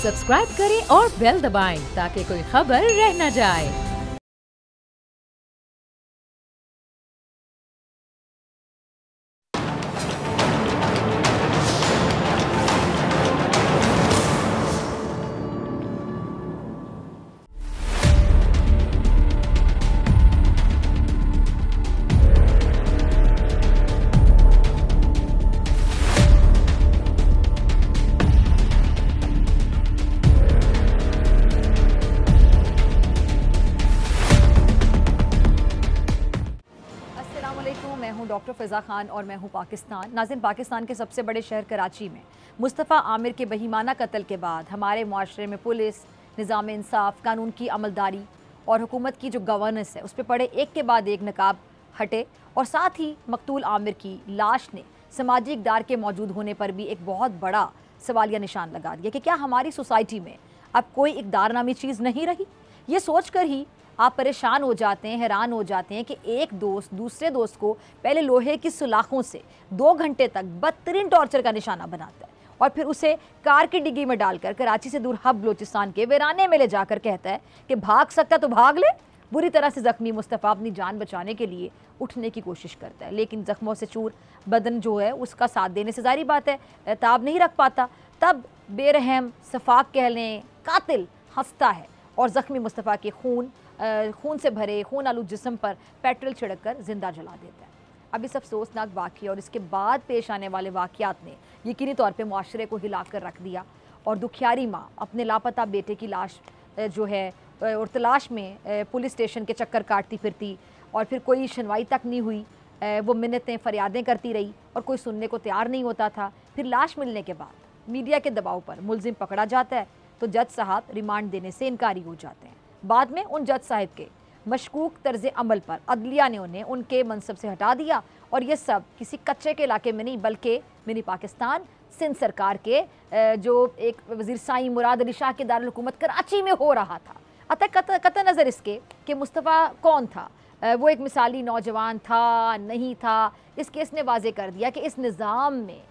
Subscribe करें और bell दबाएं ताकि कोई खबर रह न जाए। मैं हूं डॉक्टर फ़िज़ा खान और मैं हूं पाकिस्तान। नाज़रीन, पाकिस्तान के सबसे बड़े शहर कराची में मुस्तफ़ा आमिर के बहीमाना कत्ल के बाद हमारे माशरे में पुलिस, निज़ाम इंसाफ, कानून की अमलदारी और हुकूमत की जो गवर्नेंस है उस पर पड़े एक के बाद एक नकाब हटे और साथ ही मकतूल आमिर की लाश ने समाजी इक़दार के मौजूद होने पर भी एक बहुत बड़ा सवालिया निशान लगा दिया कि क्या हमारी सोसाइटी में अब कोई इक़दार नामी चीज़ नहीं रही। ये सोच कर ही आप परेशान हो जाते हैं, हैरान हो जाते हैं कि एक दोस्त दूसरे दोस्त को पहले लोहे की सुलाखों से 2 घंटे तक बदतरीन टॉर्चर का निशाना बनाता है और फिर उसे कार की डिग्गी में डालकर कराची से दूर हब बलोचिस्तान के वीराने में ले जाकर कहता है कि भाग सकता तो भाग ले। बुरी तरह से ज़ख्मी मुस्तफ़ा अपनी जान बचाने के लिए उठने की कोशिश करता है, लेकिन ज़ख्मों से चूर बदन जो है उसका साथ देने से जारी बात है ताब नहीं रख पाता। तब बेरहम सफाक कह लें कातिल हंसता है और ज़ख्मी मुस्तफ़ा के खून से भरे खून आलू जिस्म पर पेट्रोल छिड़क कर जिंदा जला देता है। अब इस अफसोसनाक वाक़या और इसके बाद पेश आने वाले वाक़यात ने यकीनी तौर पे मुआशरे को हिला कर रख दिया और दुखियारी माँ अपने लापता बेटे की लाश जो है और तलाश में पुलिस स्टेशन के चक्कर काटती फिरती और फिर कोई सुनवाई तक नहीं हुई। वो मिन्नतें फरियादें करती रही और कोई सुनने को तैयार नहीं होता था। फिर लाश मिलने के बाद मीडिया के दबाव पर मुलजिम पकड़ा जाता है तो जज साहब रिमांड देने से इनकारी हो जाते हैं। बाद में उन जज साहब के मशकूक तर्ज अमल पर अदलिया ने उन्हें उनके मनसब से हटा दिया और ये सब किसी कच्चे के इलाके में नहीं बल्कि मिनी पाकिस्तान सिंध सरकार के जो एक वज़ीर साईं मुराद अली शाह के दारुल हुकूमत कराची में हो रहा था। अतः कत नज़र इसके कि मुस्तफ़ा कौन था, वो एक मिसाली नौजवान था नहीं था, इस केस ने वाजे कर दिया कि इस निज़ाम में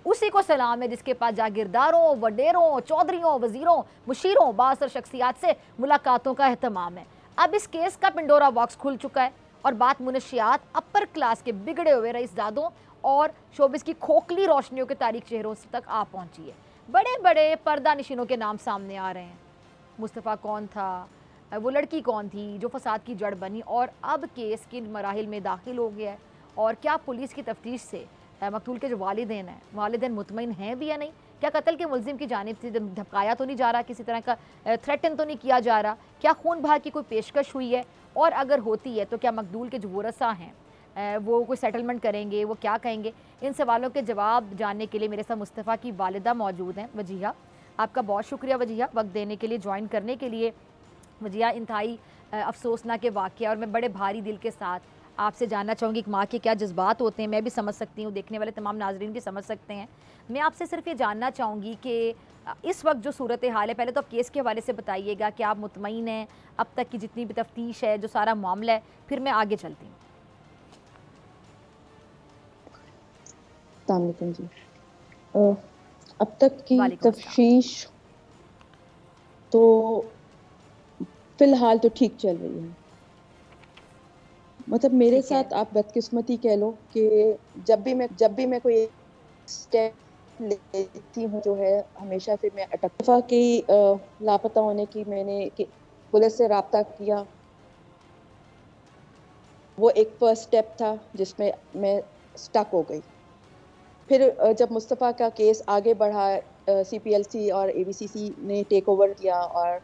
उसी को सलाम है जिसके पास जागीरदारों, वडेरों, चौधरियों, वजीरों, मुशीरों, बासर शख्सियात से मुलाकातों का एहतमाम है। अब इस केस का पिंडोरा बॉक्स खुल चुका है और बात मुनशियात अपर क्लास के बिगड़े हुए रईसदादों और शोबिस की खोखली रोशनियों के तारीख चेहरों तक आ पहुंची है। बड़े बड़े पर्दा निशीनों के नाम सामने आ रहे हैं। मुस्तफ़ा कौन था, वो लड़की कौन थी जो फसाद की जड़ बनी और अब केस किन मराहिल में दाखिल हो गया है और क्या पुलिस की तफ्तीश से मकतूल के जो वालिदैन हैं वालिदैन मुतमईन हैं भी या नहीं, क्या कत्ल के मुलजिम की जानिब से धमकाया तो नहीं जा रहा, किसी तरह का थ्रेटन तो नहीं किया जा रहा, क्या खून बहा की कोई पेशकश हुई है और अगर होती है तो क्या मकतूल के जो वरसा हैं वो कोई सेटलमेंट करेंगे, वो क्या कहेंगे। इन सवालों के जवाब जानने के लिए मेरे साथ मुस्तफ़ा की वालिदा मौजूद हैं। वजीहा, आपका बहुत शुक्रिया वजीहा वक्त देने के लिए, ज्वाइन करने के लिए। वजीहा, इंतहाई अफसोसनाक वाक़या और मैं बड़े भारी दिल के साथ आपसे जानना चाहूँगी कि माँ के क्या जज्बात होते हैं। मैं भी समझ सकती हूँ, देखने वाले तमाम नाजरीन भी समझ सकते हैं। मैं आपसे सिर्फ ये जानना चाहूँगी कि इस वक्त जो सूरत हाल है, पहले तो आप केस के हवाले से बताइएगा कि आप मुतमईन हैं अब तक की जितनी भी तफ्तीश है, जो सारा मामला है, फिर मैं आगे चलती हूँ। जी, अब तक की तफ्तीश तो फ़िलहाल तो ठीक चल रही है। मतलब मेरे साथ आप बदकिस्मती कह लो कि जब भी मैं कोई स्टेप लेती हूँ जो है हमेशा फिर मैं अटकफा की लापता होने की मैंने पुलिस से रब्ता किया। वो एक फर्स्ट स्टेप था जिसमें मैं स्टक हो गई। फिर जब मुस्तफ़ा का केस आगे बढ़ा, CPLC और ABCC ने टेक ओवर किया और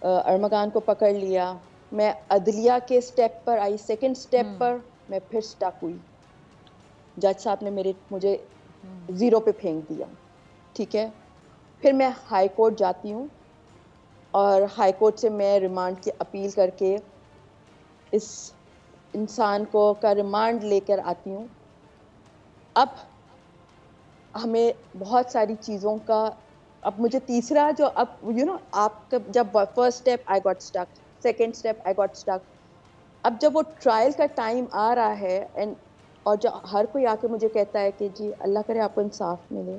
अरमगान को पकड़ लिया। मैं अदलिया के स्टेप पर आई, सेकंड स्टेप पर मैं फिर स्टक हुई। जज साहब ने मुझे 0 पे फेंक दिया। ठीक है, फिर मैं हाई कोर्ट जाती हूँ और हाई कोर्ट से मैं रिमांड की अपील करके इस इंसान को का रिमांड लेकर आती हूँ। अब हमें बहुत सारी चीज़ों का, अब मुझे तीसरा जो अब आपका जब first step I got stuck, second step I got stuck, अब जब वो ट्रायल का टाइम आ रहा है और जो हर कोई आके मुझे कहता है कि जी अल्लाह करे आपको इंसाफ मिले,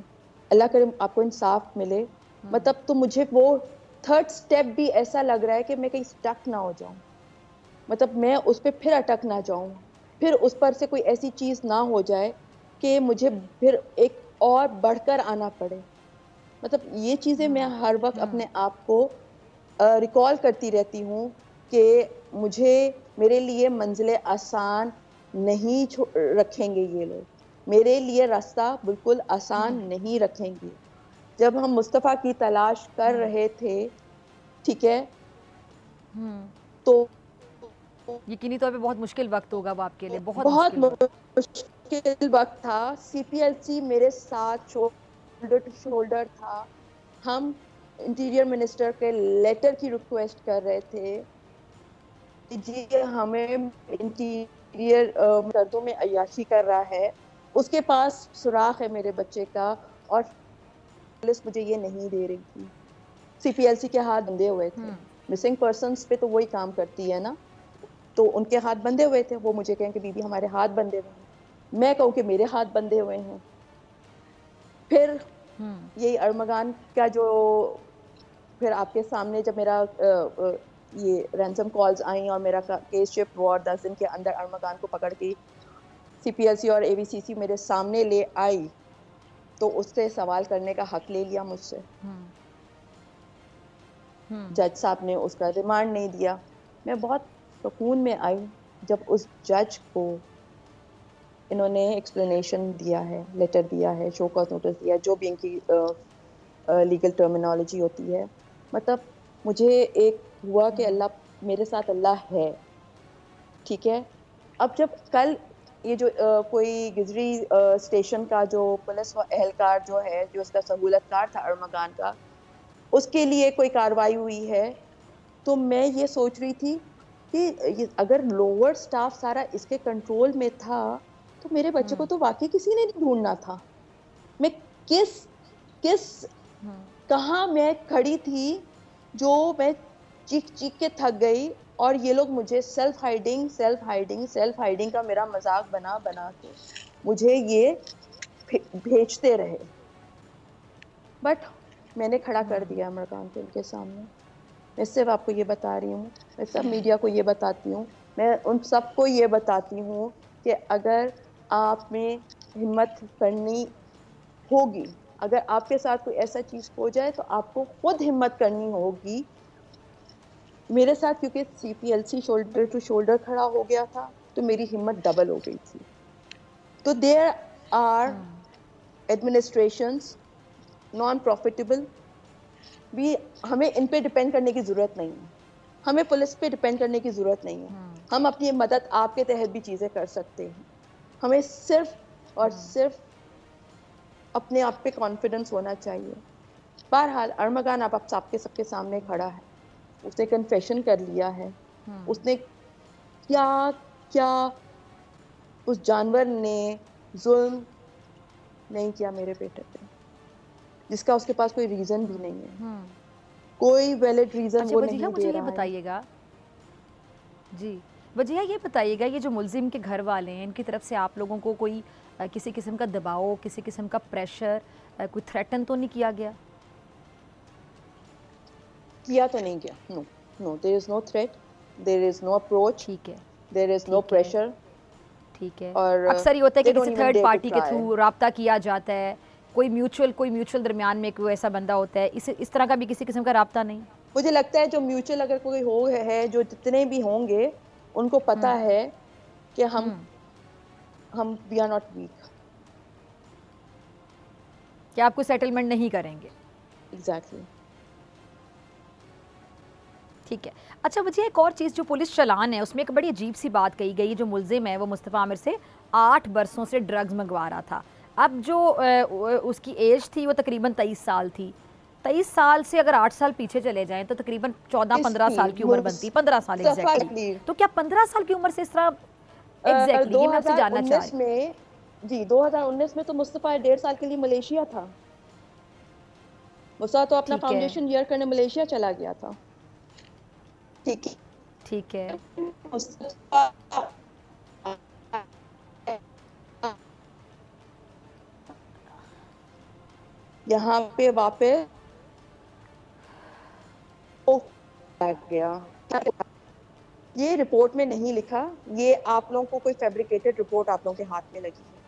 अल्लाह करे आपको इंसाफ मिले, मतलब तो मुझे वो थर्ड स्टेप भी ऐसा लग रहा है कि मैं कहीं स्टक ना हो जाऊं, मतलब मैं उस पर फिर अटक ना जाऊं, फिर उस पर से कोई ऐसी चीज ना हो जाए कि मुझे फिर एक और बढ़कर आना पड़े। मतलब ये चीजें मैं हर वक्त अपने आप को रिकॉल करती रहती हूँ कि मुझे, मेरे लिए मंजिलें आसान नहीं रखेंगे ये लोग, मेरे लिए रास्ता बिल्कुल आसान नहीं रखेंगे। जब हम मुस्तफ़ा की तलाश कर रहे थे, ठीक है, तो यकीनी तौर पे बहुत मुश्किल वक्त होगा वो आपके लिए, बहुत बहुत मुश्किल वक्त। मुश्किल वक्त था। सीपीएलसी मेरे साथ शोल्डर टू शोल्डर था। हम इंटीरियर मिनिस्टर के लेटर की रिक्वेस्ट कर रहे थे, जी हमें इंटीरियर गर्दों में अय्याशी कर रहा है, उसके पास सुराख है मेरे बच्चे का, और पुलिस मुझे ये नहीं दे रही थी। सीपीएलसी के हाथ बंधे हुए थे, मिसिंग पर्सन्स पे तो वही काम करती है ना, तो उनके हाथ बंधे हुए थे। वो मुझे कहें कि बीबी हमारे हाथ बंधे हुए हैं, मैं कहूँ कि मेरे हाथ बंधे हुए हैं। फिर यही अरमगान का जो, फिर आपके सामने जब मेरा ये रैंसम कॉल्स आई और मेरा केस शिफ्ट हुआ और 10 दिन के अंदर अरमगान को पकड़ के सीपीएलसी और एबीसीसी मेरे सामने ले आई, तो उससे सवाल करने का हक ले लिया मुझसे। जज साहब ने उसका रिमांड नहीं दिया। मैं बहुत सुकून में आई जब उस जज को इन्होंने एक्सप्लेनेशन दिया है, लेटर दिया है, शो कॉज नोटिस दिया, जो भी इनकी लीगल टर्मिनोलॉजी होती है। मतलब मुझे एक हुआ कि अल्लाह मेरे साथ, अल्लाह है, ठीक है। अब जब कल ये जो कोई गिजरी स्टेशन का जो पुलिस एहलकार जो है, जो उसका सहूलतकार था अरमगान का, उसके लिए कोई कार्रवाई हुई है, तो मैं ये सोच रही थी कि अगर लोअर स्टाफ सारा इसके कंट्रोल में था, तो मेरे बच्चे को तो वाकई किसी ने नहीं ढूंढना था। मैं किस किस कहाँ मैं खड़ी थी जो मैं चीख चीख के थक गई, और ये लोग मुझे सेल्फ हाइडिंग का मेरा मजाक बना बना के मुझे ये भेजते रहे। बट मैंने खड़ा कर दिया अमरकान को उनके सामने। मैं सिर्फ आपको ये बता रही हूँ, मैं सब मीडिया को ये बताती हूँ, मैं उन सबको ये बताती हूँ कि अगर आप में हिम्मत करनी होगी, अगर आपके साथ कोई ऐसा चीज हो जाए तो आपको खुद हिम्मत करनी होगी। मेरे साथ क्योंकि सीपीएलसी शोल्डर टू शोल्डर खड़ा हो गया था, तो मेरी हिम्मत डबल हो गई थी। तो there are administrations non profitable भी, हमें इन पे डिपेंड करने की जरूरत नहीं है, हमें पुलिस पे डिपेंड करने की जरूरत नहीं है। हम अपनी मदद आपके तहत भी चीजें कर सकते हैं। हमें सिर्फ और सिर्फ अपने आप पे कॉन्फिडेंस होना चाहिए। बहरहाल अरमगान अब आप सबके सबके सामने खड़ा है, उसने कन्फेशन कर लिया है। उसने क्या क्या उस जानवर ने जुल्म नहीं किया मेरे बेटे पे, जिसका उसके पास कोई रीजन भी नहीं है, कोई वैलिड रीजन अच्छा वो वजीहा, नहीं मुझे दे ये रहा है। बताइएगा जी, वजीहा ये बताइएगा, ये जो मुलजिम के घर वाले हैं, इनकी तरफ से आप लोगों को कोई किसी किस्म का दबाव, किसी किस्म का प्रेशर, कोई थ्रेटन तो नहीं किया गया? किया तो नहीं गया, no no, there is no threat, there is no approach, ठीक है, देयर इज नो प्रेशर। ठीक है। और अक्सर ये होता है कि they don't किसी even third dare to party के try. थ्रू राब्ता किया जाता है, कोई म्यूचुअल दरमियान में कोई ऐसा बंदा होता है, इस तरह का भी किसी किस्म का राब्ता नहीं? मुझे लगता है जो म्यूचुअल अगर कोई हो है, जो जितने भी होंगे, उनको पता है कि हम वी आर नॉट वीक। कि आप कोई सेटलमेंट नहीं करेंगे? एग्जैक्टली। ठीक है। अच्छा वजीहा, एक और चीज़, जो पुलिस चलान है उसमें एक बड़ी अजीब सी बात कही गई, जो मुलजिम है वो मुस्तफ़ा आमिर से 8 बरसों से ड्रग्स मंगवा रहा था। अब जो उसकी एज थी वो तकरीबन 23 साल थी। 23 साल से अगर 8 साल पीछे चले जाएं तो तकरीबन 14-15 साल की उम्र बनती, 15 साल एग्जैक्टली। तो क्या 15 साल की उम्र से इस तरह एग्जैक्टली, ये मैं आपसे जानना चाह रही हूं। 2019 में, जी 2019 में तो मुस्तफ़ा 1.5 साल के लिए मलेशिया था। मुस्तफ़ा तो अपना फाउंडेशन ईयर करने मलेशिया चला गया था। ठीक है। यहाँ पे वापस ओ आ गया, ये रिपोर्ट में नहीं लिखा, ये आप लोगों को कोई फैब्रिकेटेड रिपोर्ट आप लोगों के हाथ में लगी है,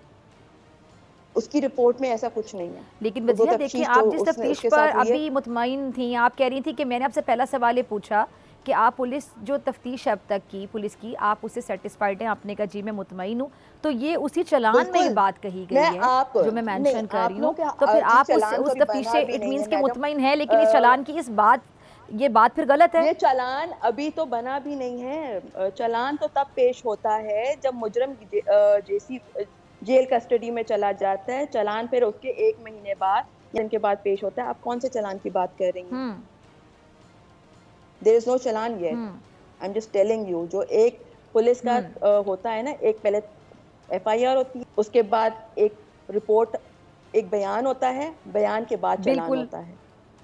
उसकी रिपोर्ट में ऐसा कुछ नहीं है। लेकिन वो वजीहा देखिए, तफ्तीश आप जो जिस उसने तफ्तीश उसके पर साथ हुई है, अभी मुतमईन थी, आप कह रही थी कि मैंने आपसे पहला सवाल ये पूछा कि आप पुलिस जो तफ्तीश अब तक की पुलिस की, आप उससे सेटिस्फाइड हैं, आपने कहा जी मैं मुतमईन हूँ, तो ये उसी चलान में ये बात कही गई है जो मैं मेंशन कर रही हूँ, तो फिर आप उस तफ्तीश से इट मीन्स कि मुतमईन है, लेकिन इस चलान की ये बात फिर गलत है। ये चालान अभी तो बना भी नहीं है, चालान तो तब पेश होता है जब मुजरम जेल कस्टडी में चला जाता है, चालान फिर उसके 1 महीने बाद या इनके बाद पेश होता है। आप कौन से चालान की बात कर रही हैं? There is no challan yet, I am just telling you. जो एक पुलिस का होता है ना, एक पहले FIR होती है, उसके बाद एक रिपोर्ट, एक बयान होता है, बयान के बाद चालान होता है,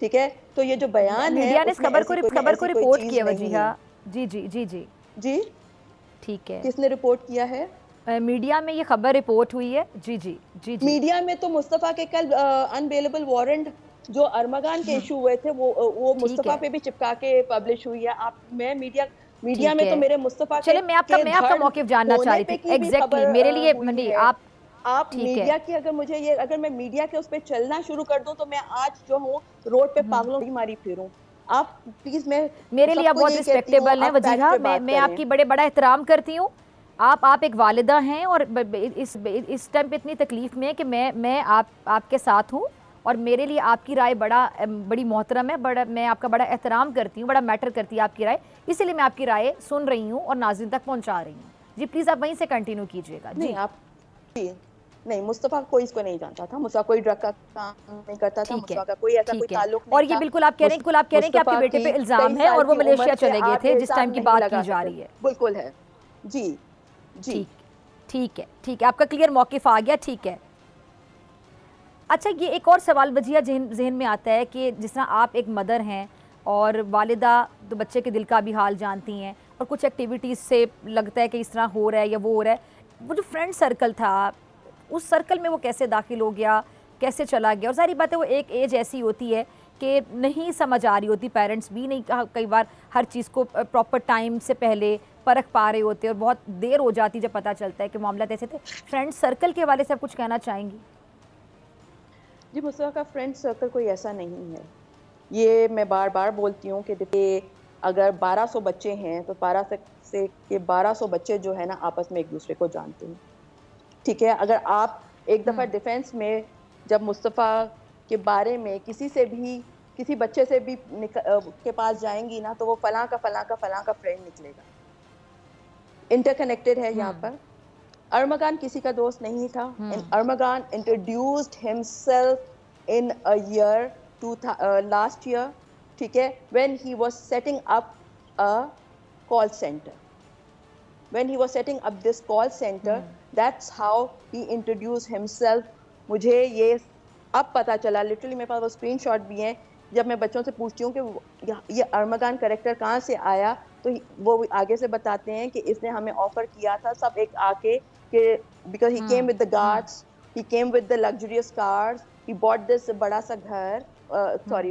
ठीक है? तो ये जो बयान है, मीडिया ने इस खबर को रिपोर्ट किया नहीं वजीहा। है। जी जी जी जी जी, ठीक है। किसने रिपोर्ट किया है? मीडिया में ये खबर रिपोर्ट हुई है। जी जी जी जी। मीडिया में तो मुस्तफ़ा के कल अनबेलेबल वारंट जो अरमगान के इशू हुए थे, वो मुस्तफ़ा पे भी चिपका के पब्लिश हुई है। आप मैं मीडिया में तो मेरे मुस्तफ़ा के, चलिए मैं आपका मौक़िफ़ जानना चाह रही थी एग्जैक्टली मेरे लिए नहीं, आप मीडिया की अगर मैं मीडिया के उस पर चलना शुरू कर दूं तो मैं आज जो हूँ रोड पे पागलों की मारी फिरूं। आप प्लीज, मेरे लिए आप बहुत रिस्पेक्टेबल हैं वजीहा, मैं आपकी बड़ा एहतराम करती हूँ। आप एक वालिदा हैं और इस टाइम पे इतनी तकलीफ में है कि मैं आपके साथ हूँ और मेरे लिए आपकी राय बड़ी मोहतरम है, मैं आपका बड़ा एहतराम करती हूँ, बड़ा मैटर करती है आपकी राय, इसीलिए मैं आपकी राय सुन रही हूँ और नाज़रीन तक पहुँचा रही हूँ। जी प्लीज़ आप वहीं से कंटिन्यू कीजिएगा। जी आप नहीं, मुस्तफ़ा कोई इसको नहीं जानता था, मुस्तफ़ा कोई ड्रग का काम नहीं करता था, मुस्तफ़ा का कोई ऐसा कोई ताल्लुक नहीं था। और ये बिल्कुल आप कह रहे हैं कि आपके बेटे पे इल्जाम है और वो मलेशिया चले गए थे जिस टाइम की बात की जा रही है। बिल्कुल है जी जी। ठीक है, आपका क्लियर मौक़िफ़ आ गया। ठीक है, अच्छा ये एक और सवाल वजीहा जहन में आता है कि जिस तरह आप एक मदर हैं और वालिदा तो बच्चे के दिल का भी हाल जानती हैं और कुछ एक्टिविटीज़ से लगता है कि इस तरह हो रहा है या वो हो रहा है, वो जो फ्रेंड सर्कल था उस सर्कल में वो कैसे दाखिल हो गया, कैसे चला गया? और सारी बातें, वो एक एज ऐसी होती है कि नहीं समझ आ रही होती, पेरेंट्स भी नहीं कई बार हर चीज़ को प्रॉपर टाइम से पहले परख पा रहे होते और बहुत देर हो जाती जब पता चलता है कि मामला ऐसे थे। फ्रेंड सर्कल के हवाले से आप कुछ कहना चाहेंगी? जी, मुस्तफ़ा का फ्रेंड सर्कल कोई ऐसा नहीं है। ये मैं बार बार बोलती हूँ कि देखिए, अगर 1200 बच्चे हैं तो 1200 बच्चे जो है ना आपस में एक दूसरे को जानते हैं, ठीक है? अगर आप एक दफ़ा डिफेंस में जब मुस्तफ़ा के बारे में किसी बच्चे से भी के पास जाएंगी ना, तो वो फलां का फ्रेंड निकलेगा। इंटरकनेक्टेड है यहाँ पर। अरमगान किसी का दोस्त नहीं था। Armaghan introduced himself in a year last year, ठीक है, when he was setting up a call centre. When he was setting up this call center, that's how he introduced himself. मुझे ये अब पता चला, लिटरली मेरे पास वो स्क्रीनशॉट भी हैं, जब मैं बच्चों से पूछती हूँ कि ये अरमगान कैरेक्टर कहाँ से आया, तो वो आगे से बताते हैं कि इसने हमें ऑफर किया था सब एक आके कि because he came with the guards, he came with the luxurious cars, he bought this बड़ा सा घर,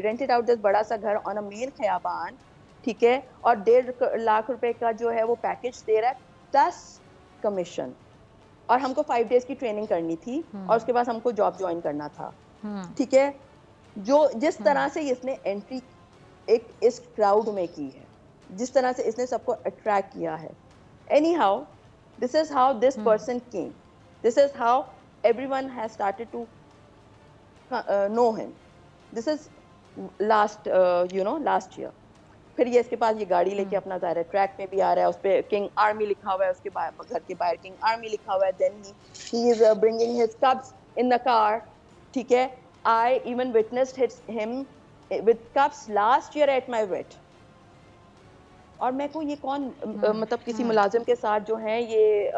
rented out this बड़ा सा घर on a main खयाबान, ठीक है, और 1.5 लाख रुपए का जो है वो पैकेज दे रहा है प्लस कमीशन, और हमको 5 डेज की ट्रेनिंग करनी थी और उसके बाद हमको जॉब ज्वाइन करना था, ठीक है। जिस तरह से इसने एंट्री इस क्राउड में की है, जिस तरह से इसने सबको अट्रैक्ट किया है, anyhow this is how this person came, this is how everyone has started to know him. This is last year. फिर ये इसके पास ये गाड़ी लेके अपना जा रहा है, ट्रैक पे भी आ रहा है, उस पे किंग आर्मी लिखा हुआ है, उसके घर के बाहर किंग आर्मी लिखा हुआ है। Then he is bringing his cups in the car, ठीक है। I even witnessed him with cups last year at my wait. और मैं को ये कौन मतलब किसी मुलाजिम के साथ जो है ये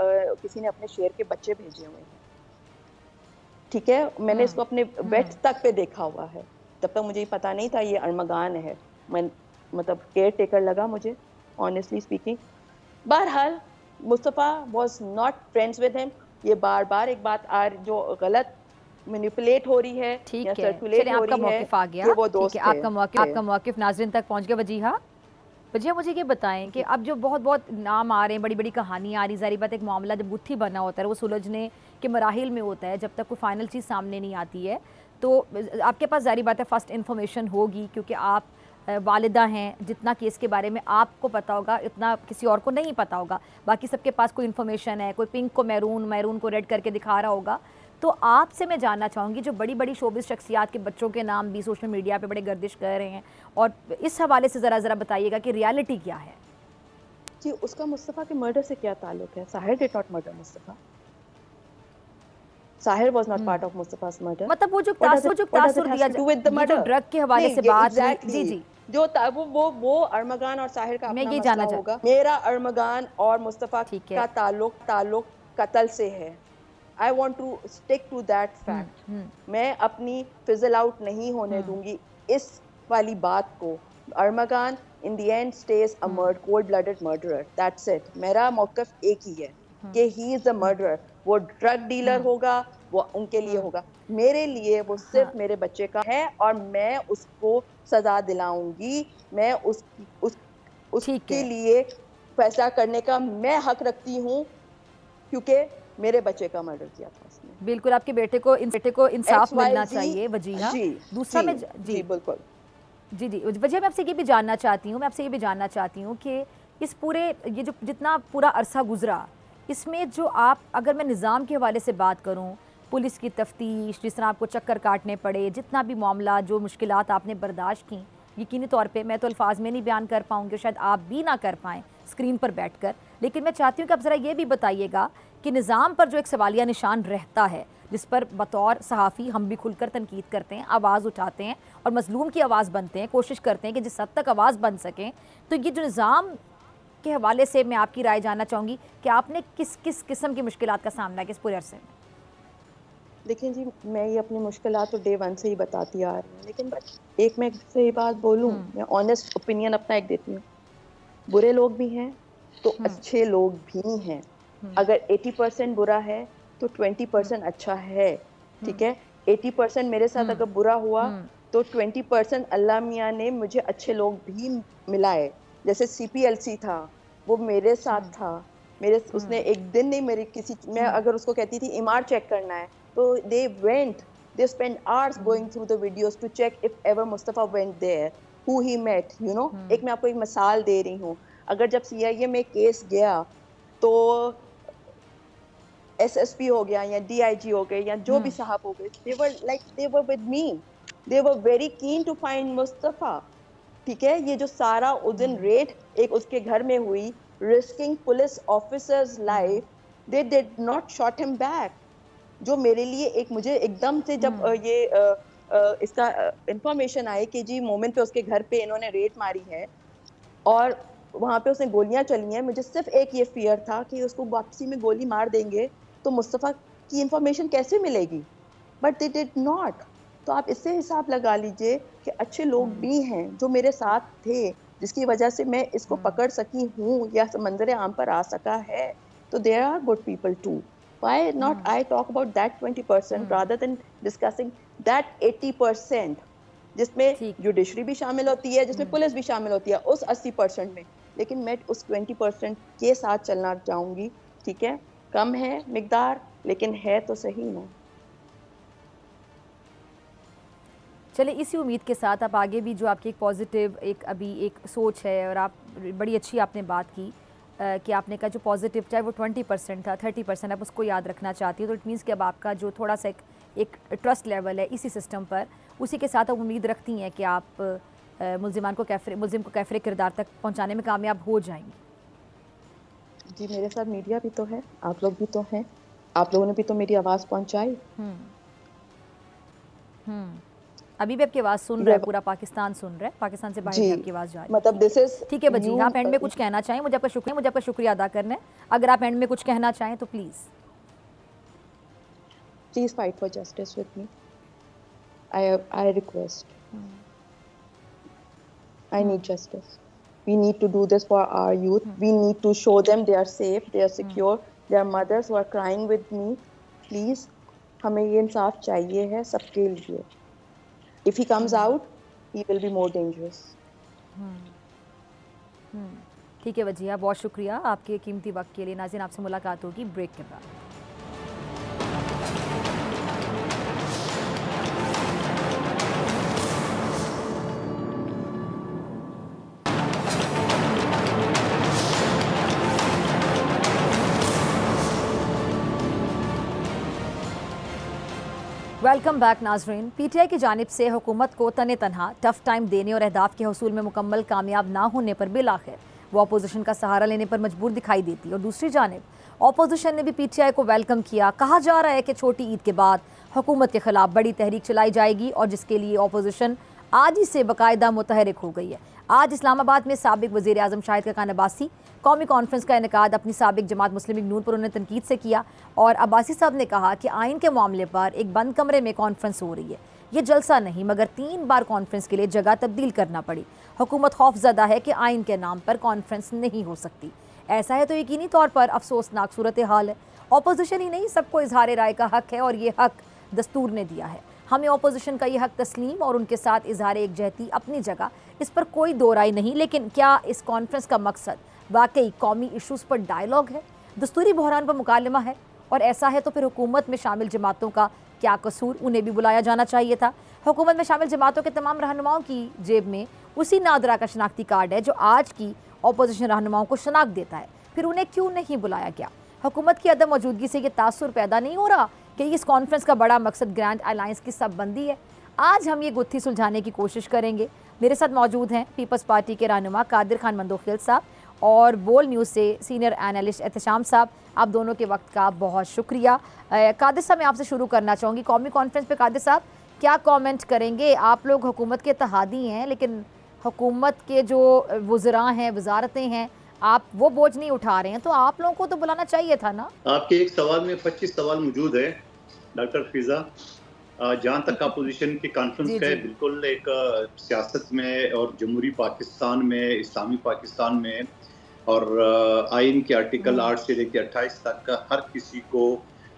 किसी ने अपने शेर के बच्चे भेजे हुए हैं, ठीक है। मैंने इसको अपने वेट तक पे देखा हुआ है, तब तक मुझे पता नहीं था ये अरमगान है। मैं मतलब केयर टेकर लगा मुझे, ऑनेस्टली स्पीकिंग। बहरहाल Mustafa was not friends with him. ये बार बार एक बात जो गलत मैनिपुलेट हो रही है ठीक या है, सर्कुलेट चलिए हो आपका रही है मौक़िफ़ आ गया, कि वो ठीक दोस्त है, थे। आपका मौक़िफ़ नाज़रीन तक पहुँच गया। वजीहा मुझे ये बताएं कि अब जो बहुत नाम आ रहे हैं, बड़ी बड़ी कहानी आ रही, ज़ाहिर बात एक मामला जब गुत्थी बना होता है वो सुलझने के मराहिल में होता है, जब तक कोई फाइनल चीज़ सामने नहीं आती है तो आपके पास ज़ाहिर बात है फ़र्स्ट इन्फॉर्मेशन होगी, क्योंकि आप वालिदा हैं, जितना केस के बारे में आपको पता होगा इतना किसी और को नहीं पता होगा। बाकी सबके पास कोई इन्फॉर्मेशन है, कोई पिंक को मैरून, मैरून को रेड करके दिखा रहा होगा। तो आपसे मैं जानना चाहूँगी, जो बड़ी बड़ी शोबिज़ शख्सियात के बच्चों के नाम भी सोशल मीडिया पे बड़े गर्दिश कर रहे हैं, और इस हवाले से ज़रा बताइएगा कि रियलिटी क्या है? जी, उसका मुस्तफ़ा के मर्डर से क्या ताल्लुक है? Sahir did not murder Mustafa. Sahir was not part of Mustafa's murder. मतलब वो जो तासुर दिया, ये जो ड्रग के हवाले से बात हुई, जी जी, जो वो अरमगान और साहिर का अपना मसला होगा। मेरा अरमगान और मुस्तफ़ा का ताल्लुक कत्ल से है। I want to stick to that fact. मैं अपनी फिजल आउट नहीं होने दूंगी इस वाली बात को। अरमगान in the end stays a cold-blooded murderer. That's it. मेरा मौक़िफ़ एक ही है कि he is a murderer. वो ड्रग डीलर होगा, वो उनके लिए होगा। मेरे लिए वो सिर्फ मेरे बच्चे का है और मैं उसको सजा दिलाऊंगी। मैं उसके लिए फैसला करने का मैं हक रखती हूँ, क्योंकि मेरे बच्चे का मर्डर किया था उसने। बिल्कुल, आपके बेटे को इंसाफ मिलना चाहिए वजीहा। दूसरा मैं जी बिल्कुल जी वजीहा, मैं आपसे ये भी जानना चाहती हूँ कि इस पूरे ये जो जितना पूरा अरसा गुजरा, इसमें जो आप, अगर मैं निज़ाम के हवाले से बात करूँ, पुलिस की तफ्तीश, जिस तरह आपको चक्कर काटने पड़े, जितना भी मामला, जो मुश्किलात आपने बर्दाश्त की, यकीनी तौर पे मैं तो अल्फाज में नहीं बयान कर पाऊँगी, शायद आप भी ना कर पाएँ स्क्रीन पर बैठकर, लेकिन मैं चाहती हूँ कि आप ज़रा ये भी बताइएगा कि निज़ाम पर जो एक सवालिया निशान रहता है, जिस पर बतौर सहाफ़ी हम भी खुलकर तनकीद करते हैं, आवाज़ उठाते हैं और मज़लूम की आवाज़ बनते हैं, कोशिश करते हैं कि जिस हद तक आवाज़ बन सकें, तो ये जो निज़ाम के हवाले से मैं आपकी राय जानना चाहूँगी कि आपने किस किस किस्म की मुश्किलात का सामना किया इस पूरे अरसे में? देखिए जी, मैं ये अपनी मुश्किलात तो डे 1 से ही बताती आ रही हूँ, लेकिन एक मैं सही बात बोलूँ, मैं ऑनेस्ट ओपिनियन अपना एक देती हूँ। बुरे लोग भी हैं तो अच्छे लोग भी हैं। अगर 80% बुरा है तो 20% अच्छा है, ठीक है? 80% मेरे साथ अगर बुरा हुआ तो 20% अल्लाह मियाँ ने मुझे अच्छे लोग भी मिलाए। जैसे CPLC था, वो मेरे साथ था, उसने एक दिन नहीं मेरी मैं अगर उसको कहती थी इमार चेक करना है, तो they spent hours going through the videos to check if ever Mustafa went there, who he met, you know? एक मैं आपको एक मिसाल दे रही हूँ। अगर जब CIA में केस गया तो SSP हो गया या DIG हो गए या जो भी साहब हो गए, they were with me, they were very keen to find Mustafa, ठीक है? ये जो सारा उस दिन रेड एक उसके घर में हुई, risking police officers life, they did not shot him back. जो मेरे लिए एक, मुझे एकदम से जब इसका इंफॉर्मेशन आई कि जी मोमिन पे उसके घर पे इन्होंने रेड मारी है और वहाँ पे उसने गोलियां चली हैं, मुझे सिर्फ एक ये फियर था कि उसको वापसी में गोली मार देंगे तो मुस्तफ़ा की इंफॉर्मेशन कैसे मिलेगी, बट दे डिड नॉट। तो आप इससे हिसाब लगा लीजिए कि अच्छे लोग भी हैं जो मेरे साथ थे, जिसकी वजह से मैं इसको पकड़ सकी हूँ या मंजर आम पर आ सका है। तो there are good people too. Why not I talk about that 20% rather than discussing that 80%, जिसमें जुडिशरी भी शामिल होती है, जिसमें पुलिस भी शामिल होती है, उस 80% में। लेकिन मैं उस 20% के साथ चलना चाहूँगी, ठीक है? कम है मिकदार, लेकिन है तो सही ना। चलिए, इसी उम्मीद के साथ आप आगे भी जो आपकी एक पॉजिटिव एक अभी एक सोच है, और आप बड़ी अच्छी आपने बात की कि आपने कहा जो पॉजिटिव, चाहे वो 20% था, 30% आप उसको याद रखना चाहती हो, तो इट मीन्स कि अब आपका जो थोड़ा सा एक ट्रस्ट लेवल है इसी सिस्टम पर, उसी के साथ आप उम्मीद रखती हैं कि आप मुल्जिम को कैफरे किरदार तक पहुंचाने में कामयाब हो जाएंगी। जी, मेरे साथ मीडिया भी तो है, आप लोग भी तो हैं, आप लोगों ने भी तो मेरी आवाज़ पहुंचाई। अभी भी आपकी आवाज़ सुन रहा है, पूरा पाकिस्तान सुन रहा है, पाकिस्तान से बाहर भी आपकी आवाज़ जा रही है। मतलब दिस इज ठीक है बजी, आप एंड में कुछ कहना चाहें? मुझे आपका शुक्रिया अदा करना है। अगर आप एंड में कुछ कहना चाहें तो please fight for justice with me. I request, I need justice. We need to do this for our youth. We need to show them they are safe, they are secure. Their mothers who are crying with me, please हमें ये इंसाफ चाहिए है सबके लिए। If he comes out he will be more dangerous. ठीक है वजिया, बहुत शुक्रिया आपके कीमती वक्त के लिए। नाज़रीन, आपसे मुलाकात होगी ब्रेक के बाद। वेलकम बैक नाजरीन। पीटीआई की जानिब से हुकूमत को तने तनहा टफ टाइम देने और अहदाफ के हसूल में मुकम्मल कामयाब ना होने पर बिलाखिर वो अपोजिशन का सहारा लेने पर मजबूर दिखाई देती है। और दूसरी जानिब अपोजिशन ने भी पीटीआई को वेलकम किया। कहा जा रहा है कि छोटी ईद के बाद हुकूमत के खिलाफ बड़ी तहरीक चलाई जाएगी और जिसके लिए अपोजिशन आज ही से बाकायदा मुतहरिक हो गई है। आज इस्लामाबाद में साबिक वज़ीर आज़म शाहिद खान अब्बासी कौमी कॉन्फ्रेंस का इनेकाद अपनी साबिक जमात मुस्लिम लीग नून पर उन्होंने तनकीद से किया और अब्बासी साहब ने कहा कि आइन के मामले पर एक बंद कमरे में कॉन्फ्रेंस हो रही है। ये जलसा नहीं मगर 3 बार कॉन्फ्रेंस के लिए जगह तब्दील करना पड़ी। हुकूमत खौफजदा है कि आइन के नाम पर कॉन्फ्रेंस नहीं हो सकती। ऐसा है तो यकीनी तौर पर अफसोसनाक सूरत हाल है। अपोजिशन ही नहीं, सबको इजहार राय का हक है और ये हक दस्तूर ने दिया है। हमें अपोजिशन का ये हक तस्लीम और उनके साथ इजहार एकजहती अपनी जगह, इस पर कोई दो राय नहीं। लेकिन क्या इस कॉन्फ्रेंस का मकसद वाकई कौमी इशूज़ पर डायलॉग है, दस्तूरी बहरान पर मुकालमा है? और ऐसा है तो फिर हुकूमत में शामिल जमातों का क्या कसूर? उन्हें भी बुलाया जाना चाहिए था। हुकूमत में शामिल जमातों के तमाम रहनुमाओं की जेब में उसी नादरा का शनाख्ती कार्ड है जो आज की अपोजिशन रहनुमाओं को शनाख्त देता है। फिर उन्हें क्यों नहीं बुलाया गया? हुकूमत की अदम मौजूदगी से ये तासुर पैदा नहीं हो रहा कि इस कॉन्फ्रेंस का बड़ा मकसद ग्रैंड अलायंस की सबबंदी है? आज हम ये गुत्थी सुलझाने की कोशिश करेंगे। मेरे साथ मौजूद हैं पीपल्स पार्टी के रहनुमा कादिर खान मंदोखिल साहब और बोल न्यूज़ से सीनियर एनालिस्ट एहतशाम साहब। आप दोनों के वक्त का बहुत शुक्रिया। कादिर साहब, मैं आपसे शुरू करना चाहूँगी। कौमी कॉन्फ्रेंस पे कादिर साहब क्या कमेंट करेंगे? आप लोग हुकूमत के इत्तेहादी हैं लेकिन हुकूमत के जो वज़रा हैं, वजारतें हैं, आप वो बोझ नहीं उठा रहे हैं, तो आप लोगों को तो बुलाना चाहिए था ना। आपके एक सवाल में 25 सवाल मौजूद है डॉक्टर फिजा। जहाँ तक अपोजिशन की कॉन्फ्रेंस का है, बिल्कुल एक सियासत में और जमहूरी पाकिस्तान में, इस्लामी पाकिस्तान में और आइन के आर्टिकल 8 से लेकर 28 तक का हर किसी को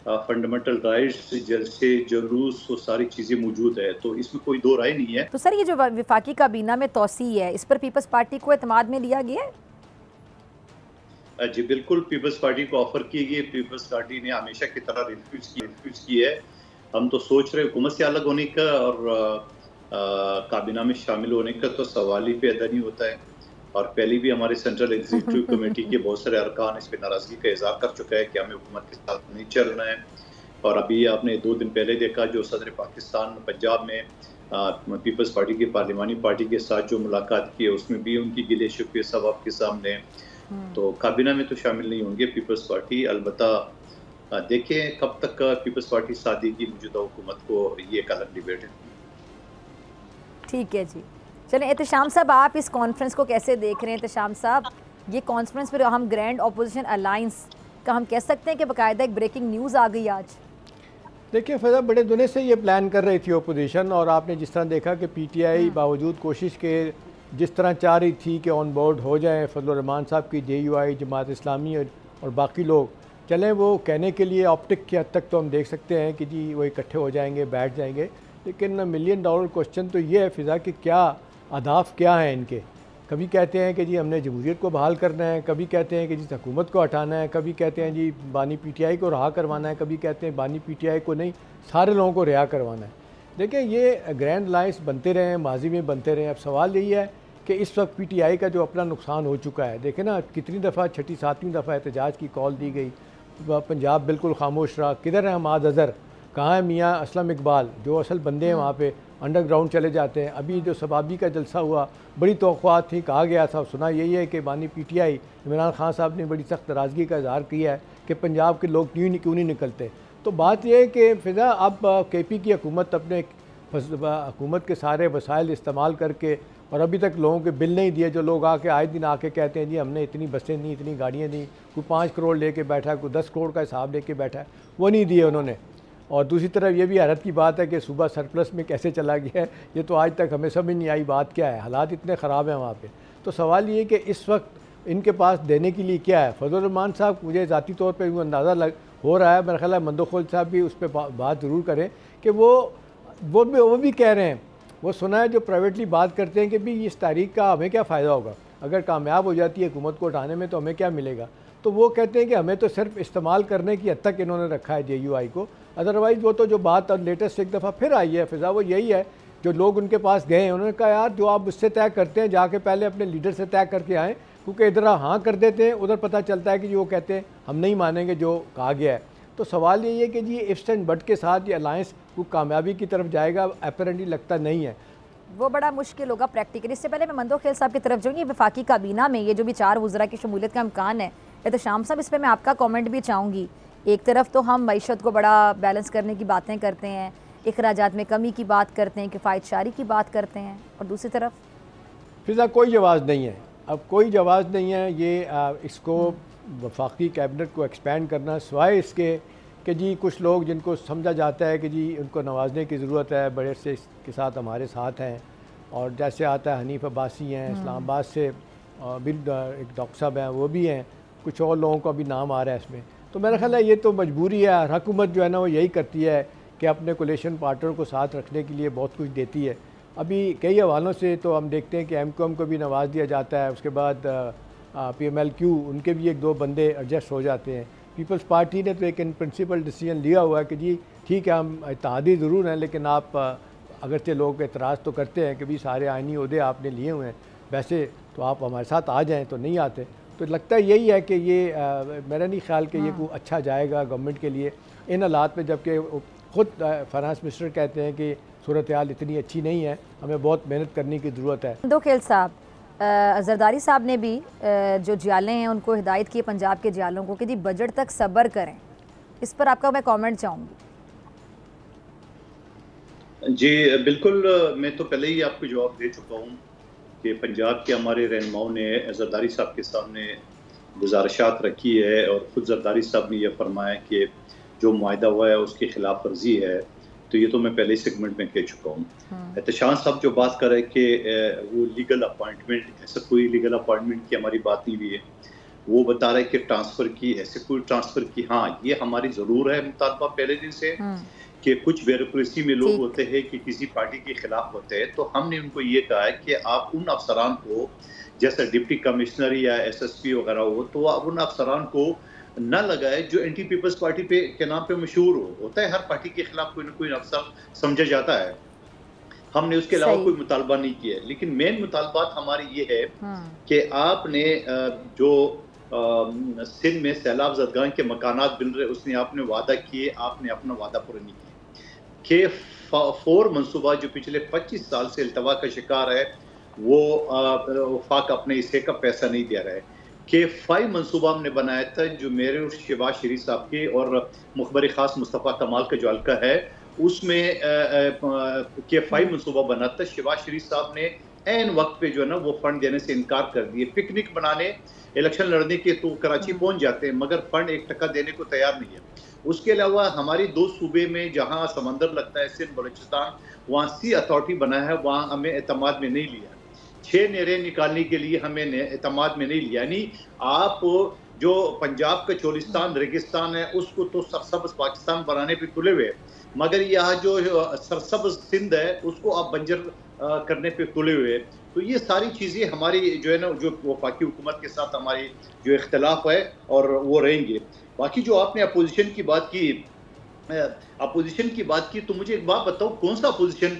फंडामेंटल राइट्स, जलसे, जुलूस, वो सारी चीज़ें मौजूद है, तो इसमें कोई दो राय नहीं है। तो सर, ये जो वफाकी काबीना में तौसी है, इस पर पीपल्स पार्टी को एतमाद में लिया गया है? जी बिल्कुल, पीपल्स पार्टी को ऑफर की गई। पीपल्स पार्टी ने हमेशा की तरह रिफ्यूज की है। हम तो सोच रहे हुकूमत से अलग होने का और काबीना में शामिल होने का तो सवाल ही पैदा नहीं होता है। और पहले भी हमारे सेंट्रल एग्जीक्यूटिव कमेटी के बहुत सारे अरकान इस पर नाराज़गी का इज़हार कर चुका है कि हमें हुकूमत के साथ नहीं चलना है। और अभी आपने 2 दिन पहले देखा जो सदर पाकिस्तान पंजाब में पीपल्स पार्टी की पार्लिमानी पार्टी के साथ जो मुलाकात की है, उसमें भी उनकी गिले शिकवे सब आपके सामने। तो काबीना में तो शामिल नहीं होंगे पीपल्स पार्टी। अलबत्ता देखें कब तक पीपल्स पार्टी साथ देगी मौजूदा हुकूमत को, ये एक अलग डिबेट है। ठीक है जी, चलें एहतशाम साहब, आप इस कॉन्फ्रेंस को कैसे देख रहे हैं? एहतशाम साहब, ये कॉन्फ्रेंस पर हम ग्रैंड अपोजिशन अलायंस का हम कह सकते हैं कि बाकायदा एक ब्रेकिंग न्यूज़ आ गई आज। देखिए फैज़ा, बड़े दिनों से ये प्लान कर रही थी अपोजिशन, और आपने जिस तरह देखा कि पीटीआई बावजूद कोशिश के जिस तरह चाह रही थी कि ऑन बोर्ड हो जाएं फजलुर रहमान साहब की जेयूआई, जमात इस्लामी और बाकी लोग, चलें वो कहने के लिए ऑप्टिक की हद तक तो हम देख सकते हैं कि जी वो इकट्ठे हो जाएंगे, बैठ जाएंगे। लेकिन मिलियन डॉलर क्वेश्चन तो ये है फ़िज़ा कि क्या अहदाफ क्या हैं इनके। कभी कहते हैं कि जी हमने जमहूरियत को बहाल करना है, कभी कहते हैं कि जी हुकूमत को हटाना है, कभी कहते हैं जी बानी पीटीआई को रहा करवाना है, कभी कहते हैं बानी पीटीआई को नहीं, सारे लोगों को रिहा करवाना है। देखिए ये ग्रैंड अलायंस बनते रहे हैं, माजी में बनते रहे हैं। अब सवाल यही है कि इस वक्त पीटीआई का जो अपना नुकसान हो चुका है, देखें ना कितनी दफ़ा 6ठी 7वीं दफ़ा एहतजाज की कॉल दी गई, पंजाब बिल्कुल खामोश रहा। किधर है हमाद अज़हर, कहाँ है मियाँ असलम इकबाल, जो असल बंदे हैं वहाँ पे अंडरग्राउंड चले जाते हैं। अभी जो सबाबी का जलसा हुआ, बड़ी तौक़ुआत थी, कहा गया था, सुना यही है कि बानी पीटीआई इमरान खान साहब ने बड़ी सख्त नाराज़गी का इज़हार किया है कि पंजाब के लोग क्यों नहीं निकलते। तो बात यह है कि फ़िज़ा अब केपी की हुकूमत अपने हुकूमत के सारे वसाइल इस्तेमाल करके, और अभी तक लोगों के बिल नहीं दिए। जो लोग आके आए दिन आके कहते हैं जी हमने इतनी बसें दी, इतनी गाड़ियाँ दी, कोई 5 करोड़ लेके बैठा है, कोई 10 करोड़ का हिसाब लेके बैठा है, वो नहीं दिए उन्होंने। और दूसरी तरफ ये भी हैरत की बात है कि सूबा सरप्लस में कैसे चला गया है, ये तो आज तक हमें समझ नहीं आई बात क्या है। हालात इतने ख़राब हैं वहाँ पे। तो सवाल ये कि इस वक्त इनके पास देने के लिए क्या है। फजलुर रहमान साहब, मुझे ज़ाती तौर पे अंदाज़ा हो रहा है, मेरा ख्याल है मंदोखोल साहब भी उस पर बात ज़रूर करें कि वो भी कह रहे हैं, वो सुना है जो प्राइवेटली बात करते हैं कि भी इस तारीख का हमें क्या फ़ायदा होगा, अगर कामयाब हो जाती है हुकूमत को उठाने में तो हमें क्या मिलेगा। तो वो कहते हैं कि हमें तो सिर्फ इस्तेमाल करने की हद तक इन्होंने रखा है JUI को, अदरवाइज़ वो तो जो बात अब लेटेस्ट एक दफ़ा फिर आई है फिज़ा, वो यही है जो लोग उनके पास गए हैं उन्होंने कहा यार जो आप उससे तय करते हैं जाके पहले अपने लीडर से तय करके आएँ, क्योंकि इधर हाँ कर देते हैं उधर पता चलता है कि जो वो कहते हैं हम नहीं मानेंगे जो कहा गया है। तो सवाल यही है कि जी इफ्स एंड बट के साथ ये अलायंस को कामयाबी की तरफ जाएगा, अपेरेंटली लगता नहीं है। वो बड़ा मुश्किल होगा प्रैक्टिकली। इससे पहले मैं मंदोखेल साहब की तरफ जाऊँगी, वफाकी काबीना में ये जो भी 4 वज़रा की शमूलियत का इम्कान है, तो शाम साहब इस पर मैं आपका कमेंट भी चाहूँगी। एक तरफ तो हम मईशत को बड़ा बैलेंस करने की बातें करते हैं, अखराजात में कमी की बात करते हैं, किफ़ायत शारी की बात करते हैं, और दूसरी तरफ फिज़ा कोई जवाब नहीं है, अब कोई जवाब नहीं है ये इसको वफाकी कैबिनेट को एक्सपेंड करना, सिवाय इसके कि जी कुछ लोग जिनको समझा जाता है कि जी उनको नवाजने की ज़रूरत है, बड़े से के साथ हमारे साथ हैं, और जैसे आता है हनीफ अब्बासी हैं इस्लामाबाद से, और भी एक डॉक्टर साहब हैं वो भी हैं, कुछ और लोगों का भी नाम आ रहा है इसमें। तो मेरा ख्याल है ये तो मजबूरी है, हर हुकूमत जो है ना वो यही करती है कि अपने कोलेशन पार्टनर को साथ रखने के लिए बहुत कुछ देती है। अभी कई हवालों से तो हम देखते हैं कि MQM को भी नवाज दिया जाता है, उसके बाद PMLQ उनके भी 1-2 बंदे एडजस्ट हो जाते हैं। पीपल्स पार्टी ने तो एक इन प्रिंसिपल डिसीजन लिया हुआ है कि जी ठीक है हम इत्तेहादी ज़रूर हैं, लेकिन आप अगरचे लोग एतराज़ तो करते हैं कि भी सारे आइनी ओहदे आपने लिए हुए हैं, वैसे तो आप हमारे साथ आ जाएँ, तो नहीं आते। तो लगता है यही है कि ये मेरा नहीं ख्याल कि ये कोई अच्छा जाएगा गवर्नमेंट के लिए इन हालात में, जबकि ख़ुद फाइनेंस मिनिस्टर कहते हैं कि सूरत हाल इतनी अच्छी नहीं है, हमें बहुत मेहनत करने की ज़रूरत है। मंदोखेल साहब, जरदारी साहब ने भी जो जियाले हैं उनको हिदायत की पंजाब के जियालों को कि जी बजट तक सब्र करें, इस पर आपका मैं कमेंट चाहूँगी। जी बिल्कुल, मैं तो पहले ही आपको जवाब दे चुका हूँ कि पंजाब के हमारे रहनुमाओं ने जरदारी साहब के सामने गुजारिशात रखी है, और ख़ुद जरदारी साहब ने यह फरमाया कि जो मुआहदा हुआ है उसकी खिलाफ वर्जी है। तो ये तो मैं पहले सेगमेंट में कह चुका हूँ। एहतशाम साहब जो बात कर रहे हैं कि वो लीगल अपॉइंटमेंट, ऐसा कोई लीगल अपॉइंटमेंट की हमारी बात नहीं हुई है। वो बता रहे कि ट्रांसफ़र की, ऐसे कोई ट्रांसफ़र की, हाँ ये हमारी ज़रूर है मुतालबा पहले दिन से कि कुछ ब्यूरोक्रेसी में लोग होते हैं कि किसी पार्टी के खिलाफ होते हैं, तो हमने उनको ये कहा है कि आप उन अफसरान को, जैसे डिप्टी कमिश्नर या SSP वगैरह हो, तो आप उन अफसरान को न लगाए जो एंटी पीपल्स पार्टी पे के नाम पे मशहूर होता है। हर पार्टी के खिलाफ कोई ना कोई अफसर समझा जाता है, हमने उसके अलावा कोई मुतालबा नहीं किया है। लेकिन मेन मुतालबात हमारी ये है कि आपने जो सिंध में सैलाब ज़दगान के मकानात मिल रहे, उसने आपने वादा किए, आपने अपना वादा पूरा नहीं किया। के 4 मनसूबा जो पिछले 25 साल से इल्तवा का शिकार है, वो वफाक अपने हिस्से का पैसा नहीं दे रहा है। के 5 मनसूबा हमने बनाया था जो मेरे और शहबाज शरीफ साहब के और मुखबर ख़ास मुस्तफ़ा कमाल का जो हल्का है उसमें के 5 मनसूबा बना था। शहबाज शरीफ साहब ने ऐन वक्त पे जो है ना वो फंड देने से इनकार कर दिए। पिकनिक बनाने, इलेक्शन लड़ने के तो कराची पहुंच जाते हैं, मगर फंड 1 टका देने को तैयार नहीं है। उसके अलावा हमारी 2 सूबे में जहां समंदर लगता है, सिंध बलूचिस्तान, वहाँ सी अथॉरिटी बना है, वहाँ हमें एतमाद में नहीं लिया। 6 नहरें निकालने के लिए हमें एतमाद में नहीं लिया। यानी आप जो पंजाब का चोलिस्तान रेगिस्तान है उसको तो सरसब्ज पाकिस्तान बनाने पे तुले हुए, मगर यहाँ जो सरसब्ज सिंध है उसको आप बंजर करने पे तुले हुए। तो ये सारी चीज़ें हमारी जो है ना, जो वफाकी हुकूमत के साथ हमारी जो इख्तलाफ है और वो रहेंगे। बाकी जो आपने अपोजिशन की बात की, तो मुझे एक बात बताओ, कौन सा अपोजिशन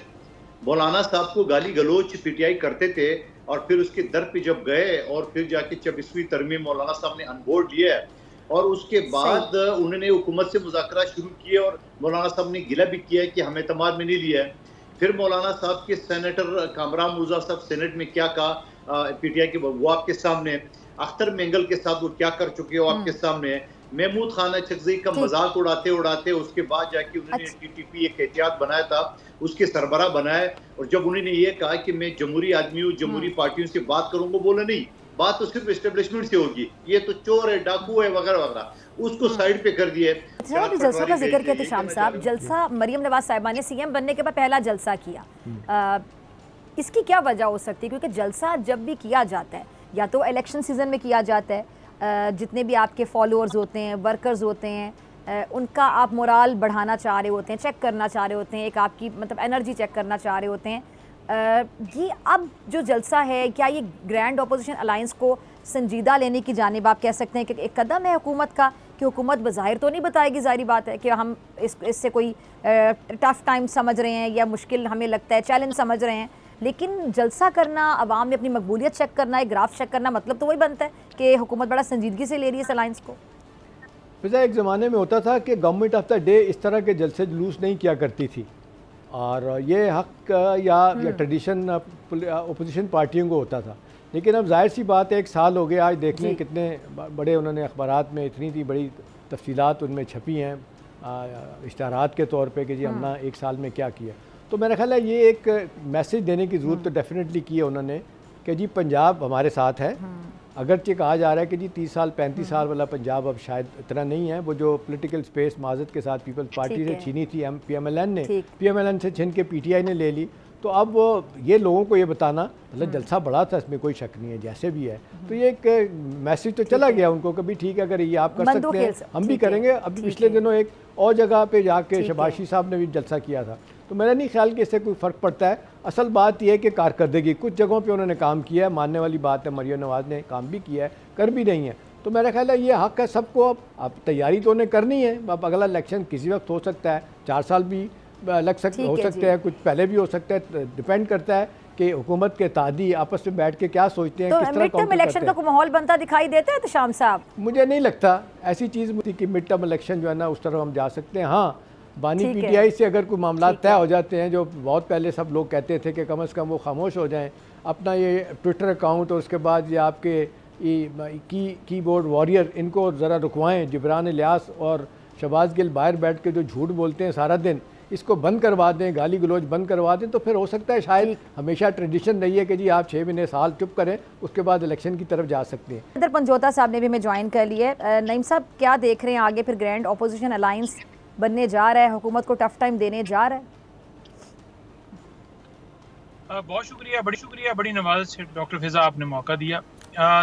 मौलाना साहब को गाली गलोच PTI करते थे, और फिर उसके दर पे जब गए और फिर जाके 24वीं तरमीम मौलाना साहब ने अनबोर्ड लिया है, और उसके बाद उन्होंने हुकूमत से मुज़ाकरा शुरू किए, और मौलाना साहब ने गिला भी किया है कि हमें एतमाद में नहीं लिया है। फिर मौलाना साहब के सेनेटर कामरान मुर्जा साहब सेनेट में क्या कहा PTI के, वो आपके सामने। अख्तर मेंगल के साथ वो क्या कर चुके हो आपके सामने। महमूद खान अचकज़ई का मजाक उड़ाते उड़ाते उसके बाद जाके उन्होंने TTP एक एहतियात बनाया था, उसके सरबराह बनाए, और जब उन्होंने ये कहा कि मैं जमहूरी आदमी हूँ, जमहूरी पार्टियों से बात करूँगा, बोला नहीं, बात तो सिर्फ एस्टेब्लिशमेंट से होगी, ये तो चोर है, डाकू है वगैरह वगैरह, उसको साइड पे कर दिए। जलसों का जिक्र किया शाम साहब, जलसा मरियम नवाज साहिबा ने CM बनने के बाद पहला जलसा किया, इसकी क्या वजह हो सकती है? क्योंकि जलसा जब भी किया जाता है या तो इलेक्शन सीजन में किया जाता है, जितने भी आपके फॉलोअर्स होते हैं, वर्कर्स होते हैं, उनका आप मोराल बढ़ाना चाह रहे होते हैं, चेक करना चाह रहे होते हैं, एक आपकी मतलब एनर्जी चेक करना चाह रहे होते हैं। ये अब जो जलसा है, क्या ये ग्रैंड अपोजिशन अलायंस को संजीदा लेने की जानिब आप कह सकते हैं कि एक कदम है हुकूमत का, कि हुकूमत बज़ाहिर तो नहीं बताएगी, ज़ाहिर बात है कि हम इससे कोई टफ़ टाइम समझ रहे हैं या मुश्किल हमें लगता है, चैलेंज समझ रहे हैं, लेकिन जलसा करना, अवाम में अपनी मकबूलियत चेक करना, एक ग्राफ चेक करना, मतलब तो वही बनता है कि हुकूमत बड़ा संजीदगी से ले रही है इस अलायंस को। वैसे एक ज़माने में होता था कि गवर्नमेंट ऑफ द डे इस तरह के जलसे जुलूस नहीं किया करती थी, और ये हक या ट्रेडिशन अपोजिशन पार्टियों को होता था। लेकिन अब जाहिर सी बात है, 1 साल हो गया, आज देख लें कितने बड़े उन्होंने अखबारात में इतनी थी बड़ी तफसीलात उनमें छपी हैं इश्तहारात के तौर पे कि जी हमने 1 साल में क्या किया। तो मेरा ख्याल है ये एक मैसेज देने की ज़रूरत तो डेफिनेटली की है उन्होंने कि जी पंजाब हमारे साथ है। अगरचे कहा जा रहा है कि जी 30 साल 35 साल वाला पंजाब अब शायद इतना नहीं है, वो जो पॉलिटिकल स्पेस माजद के साथ पीपल्स पार्टी से छीनी थी PMLN ने, PMLN से छीन के PTI ने ले ली। तो अब ये लोगों को ये बताना, मतलब जलसा बड़ा था, इसमें कोई शक नहीं है, जैसे भी है, तो ये एक मैसेज तो चला गया उनको, कभी ठीक है अगर ये आप कर सकते हैं हम भी करेंगे। अभी पिछले दिनों एक और जगह पे जाके शबाशी साहब ने भी जलसा किया था, तो मेरा नहीं ख्याल कि इससे कोई फ़र्क पड़ता है। असल बात यह है कि कारकर्दगी कुछ जगहों पे उन्होंने काम किया है, मानने वाली बात है, मरियम नवाज़ ने काम भी किया है, कर भी रही हैं, तो मेरा ख्याल है ये हक़ है सबको। अब तैयारी तो उन्हें करनी है, अब अगला इलेक्शन किसी वक्त हो सकता है, 4 साल भी हो सकते हैं, कुछ पहले भी हो सकता है, डिपेंड करता है कि हुकूमत के तादी आपस में बैठ के क्या सोचते हैं, तो किस तरह मिड टर्म इलेक्शन का कोई माहौल बनता दिखाई देता है एहतशाम साहब? मुझे नहीं लगता ऐसी चीज़ कि मिड टर्म इलेक्शन जो है ना उस तरह हम जा सकते हैं। हाँ, बानी PTI से अगर कोई मामला तय हो जाते हैं, जो बहुत पहले सब लोग कहते थे कि कम से कम वो खामोश हो जाएं, अपना ये ट्विटर अकाउंट और उसके बाद ये आपके कीबोर्ड वॉरियर इनको ज़रा रुकवाएं, जिब्रान इलियास और शहबाज गिल बाहर बैठ के जो झूठ बोलते हैं सारा दिन, इसको बंद करवा दें, गाली गलौज बंद करवा दें, तो फिर हो सकता है शायद हमेशा ट्रेडिशन रही है कि जी आप 6 महीने साल चुप करें, उसके बाद इलेक्शन की तरफ जा सकते हैं। इधर पंजोता साहब ने भी हमें ज्वाइन कर लिया है। नईम साहब, क्या देख रहे हैं आगे फिर ग्रैंड अपोजिशन अलायंस बनने जा रहा है, हुकूमत को टफ टाइम देने जा रहा है? बहुत शुक्रिया, बड़ी शुक्रिया, बड़ी नवाज़त से डॉक्टर फिजा आपने मौका दिया।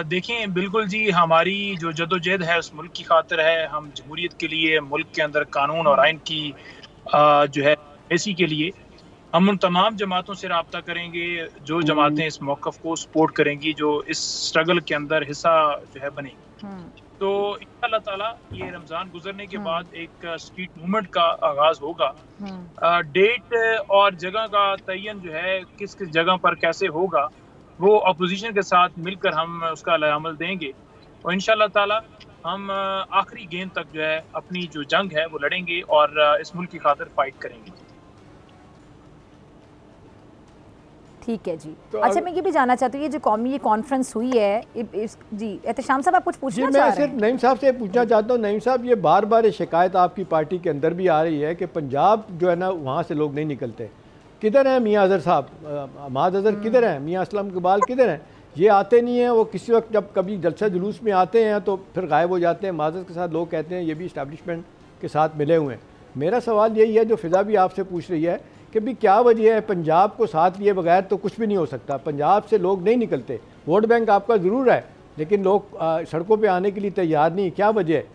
देखें, बिल्कुल जी, हमारी जो जदोजहद है उस मुल्क की खातिर है, हम जमहूरियत के लिए, मुल्क के अंदर कानून और आइन की जो है ऐसी के लिए हम उन तमाम जमातों से रब्ता करेंगे जो जमातें इस मौक़िफ़ को सपोर्ट करेंगी, जो इस स्ट्रगल के अंदर हिस्सा जो है बनेंगी। तो इंशाअल्लाह ताला ये रमज़ान गुजरने के बाद एक स्ट्रीट मूवमेंट का आगाज़ होगा। डेट और जगह का तयन जो है किस किस जगह पर कैसे होगा, वो अपोजिशन के साथ मिलकर हम उसका अमल देंगे, और इंशाअल्लाह ताला हम आखिरी गेंद तक जो है अपनी जो जंग है वो लड़ेंगे और इस मुल्क की खातिर फाइट करेंगे। ठीक है जी। तो अच्छा, मैं ये भी जानना चाहती हूँ, ये जो कौमी कॉन्फ्रेंस हुई है जी, एहतशाम साहब आप कुछ पूछना चाह रहे हैं? मैं सिर्फ नईम साहब से पूछना चाहता हूँ। नईम साहब, ये बार बार शिकायत आपकी पार्टी के अंदर भी आ रही है कि पंजाब जो है ना वहाँ से लोग नहीं निकलते। किधर हैं मियाँ अजहर साहब, माद अजहर किधर हैं, मियाँ असलम इकबाल किधर हैं? ये आते नहीं हैं, वो किसी वक्त जब कभी जलसा जुलूस में आते हैं तो फिर गायब हो जाते हैं। माजरत के साथ लोग कहते हैं ये भी इस्टेब्लिशमेंट के साथ मिले हुए हैं। मेरा सवाल यही है जो फिजा भी आपसे पूछ रही है कि भी क्या वजह है, पंजाब को साथ लिए बगैर तो कुछ भी नहीं हो सकता, पंजाब से लोग नहीं निकलते। वोट बैंक आपका ज़रूर है लेकिन लोग सड़कों पे आने के लिए तैयार नहीं, क्या वजह है?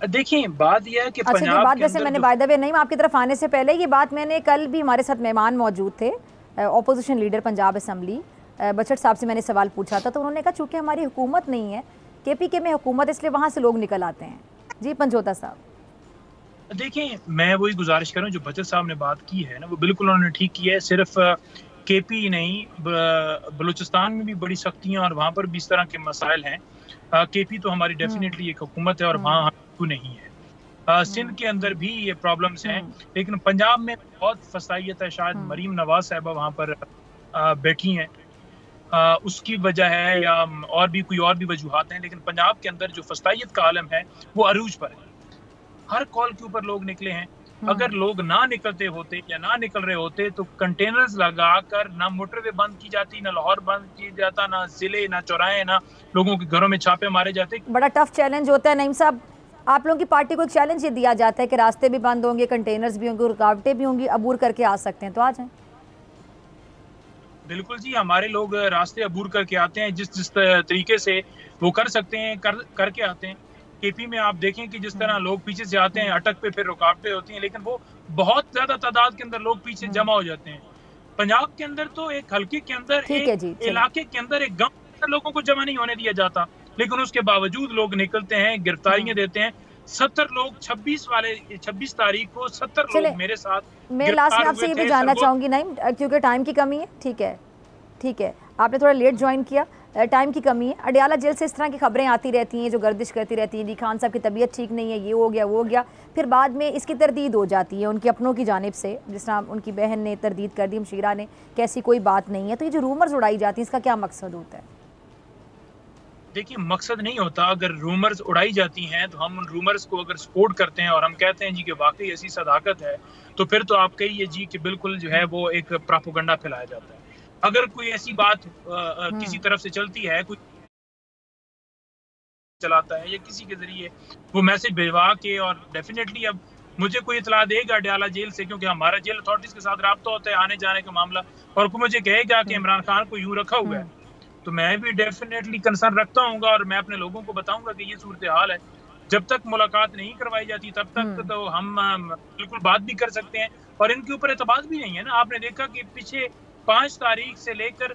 देखिए, बात यह है कि अच्छा, ये बात वैसे मैंने बाय द वे नहीं, आपकी तरफ आने से पहले ये बात मैंने कल भी, हमारे साथ मेहमान मौजूद थे, अपोजिशन लीडर पंजाब असम्बली बचट साहब से मैंने सवाल पूछा था, तो उन्होंने कहा चूँकि हमारी हुकूमत नहीं है, KPK में हुकूमत, इसलिए वहाँ से लोग निकल आते हैं। जी पंजोता साहब। देखिए, मैं वही गुजारिश करूँ जो बचत साहब ने बात की है ना, वो बिल्कुल उन्होंने ठीक की है। सिर्फ KP नहीं, बलूचिस्तान में भी बड़ी सख्तियाँ और वहाँ पर भी इस तरह के मसाइल हैं। KP तो हमारी डेफिनेटली एक हुकूमत है और वहाँ हम नहीं है। सिंध के अंदर भी ये प्रॉब्लम्स हैं, लेकिन पंजाब में बहुत फसाइयत है। शायद मरीम नवाज साहबा वहाँ पर बैठी हैं, उसकी वजह है या और भी वजूहात हैं, लेकिन पंजाब के अंदर जो फसाइयत का आलम है वो अरूज पर है। हर कॉल के ऊपर लोग निकले हैं। अगर लोग ना निकलते होते या ना निकल रहे होते तो कंटेनर्स लगाकर ना मोटरवे बंद की जाती, ना लाहौर बंद किया जाता, ना जिले, ना चौराहे, ना लोगों के घरों में छापे मारे जाते। बड़ा टफ चैलेंज होता है नईम साहब। आप लोगों की पार्टी को एक चैलेंज ये दिया जाता है कि रास्ते भी बंद होंगे, कंटेनर्स भी होंगे, रुकावटें भी होंगी, अबूर करके आ सकते हैं, तो आ जाएं। बिल्कुल जी, हमारे लोग रास्ते अबूर करके आते हैं, जिस तरीके से वो कर सकते हैं करके आते हैं। केपी में आप देखें कि जिस तरह लोग पीछे से आते हैं, अटक पे फिर रुकावटें होती हैं, लेकिन वो बहुत ज्यादा तादाद के अंदर लोग पीछे जमा हो जाते हैं। पंजाब के अंदर तो एक हल्के के अंदर, एक इलाके के अंदर, एक गांव के अंदर लोगों को जमा नहीं होने दिया जाता, लेकिन उसके बावजूद लोग निकलते हैं, गिरफ्तारियां देते हैं। 70 लोग 26 तारीख को 70 लोग मेरे साथ। मैं लास्ट में आपसे ये भी जानना चाहूंगी नहीं, क्योंकि टाइम की कमी है। ठीक है, आपने थोड़ा लेट ज्वाइन किया, टाइम की कमी है। अडयाला जेल से इस तरह की खबरें आती रहती हैं, जो गर्दिश करती रहती हैं, जी खान साहब की तबीयत ठीक नहीं है, ये हो गया वो हो गया, फिर बाद में इसकी तरदीद हो जाती है उनकी अपनों की जानिब से, जिस तरह उनकी बहन ने तरदीद कर दी, मशीरा ने, कैसी कोई बात नहीं है। तो ये जो रूमर्स उड़ाई जाती है, इसका क्या मकसद होता है? देखिए, मकसद नहीं होता। अगर रूमर्स उड़ाई जाती हैं तो हम उन रूमर्स को अगर सपोर्ट करते हैं और हम कहते हैं जी कि वाकई ऐसी सदाकत है, तो फिर तो आप कहिए जी कि बिल्कुल जो है वो एक प्रोपेगेंडा फैलाया जाता है। अगर कोई ऐसी बात किसी तरफ से चलती है, कोई चलाता है या किसी के जरिए वो मैसेज भिजवा के, और डेफिनेटली अब मुझे कोई इतला देगा अडयाला जेल से, क्योंकि हमारा जेल अथॉरिटीज के साथ राब्ता होता है आने जाने का मामला, और कोई मुझे कहेगा कि इमरान खान को यूं रखा हुआ है, तो मैं भी डेफिनेटली कंसर्न रखता हूँ और मैं अपने लोगों को बताऊंगा कि ये सूरत हाल है। जब तक मुलाकात नहीं करवाई जाती तब तक तो हम बिल्कुल बात भी कर सकते हैं, और इनके ऊपर एतबार भी नहीं है ना। आपने देखा कि पीछे 5 तारीख से लेकर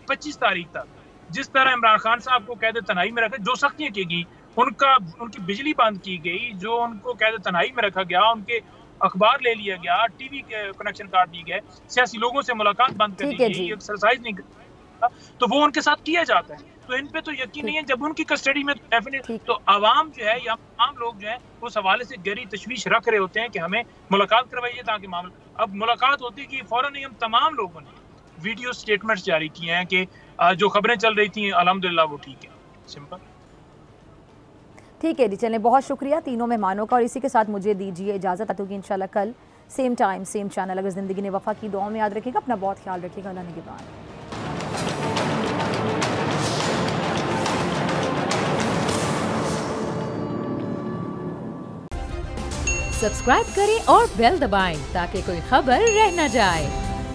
25 तारीख तक जिस तरह इमरान खान साहब को कैद तनाई में रखा, जो सख्तियां की गई, उनकी बिजली बंद की गई, जो उनको कैद तनाई में रखा गया, उनके अखबार ले लिया गया, टीवी के कनेक्शन काट दिए गए, सियासी लोगों से मुलाकात बंद कर दी गई, एक्सरसाइज नहीं करता, तो वो उनके साथ किया जाता है। तो इन पे तो यकीन नहीं है। जब उनकी कस्टडी में डेफिनेटली, तो आवाम जो है या आम लोग जो है उस हवाले से गहरी तशवीश रख रहे होते हैं कि हमें मुलाकात करवाइए ताकि मामला। अब मुलाकात होती कि फौरन ही हम तमाम लोगों ने वीडियो स्टेटमेंट्स जारी किए हैं कि जो खबरें चल रही थी अल्हम्दुलिल्लाह वो ठीक है। सिंपल। ठीक है जी, चलें, बहुत शुक्रिया तीनों मेहमानों का, और इसी के साथ मुझे दीजिए इजाज़त। आती इंशाल्लाह कल सेम टाइम सेम चैनल। अगर ज़िंदगी ने वफ़ा की, दुआ में याद रखिएगा, अपना बहुत ख्याल रखिएगा। अल्लाह निगहबान। सब्सक्राइब करें और बेल दबाएं ताकि कोई खबर रह न जाए।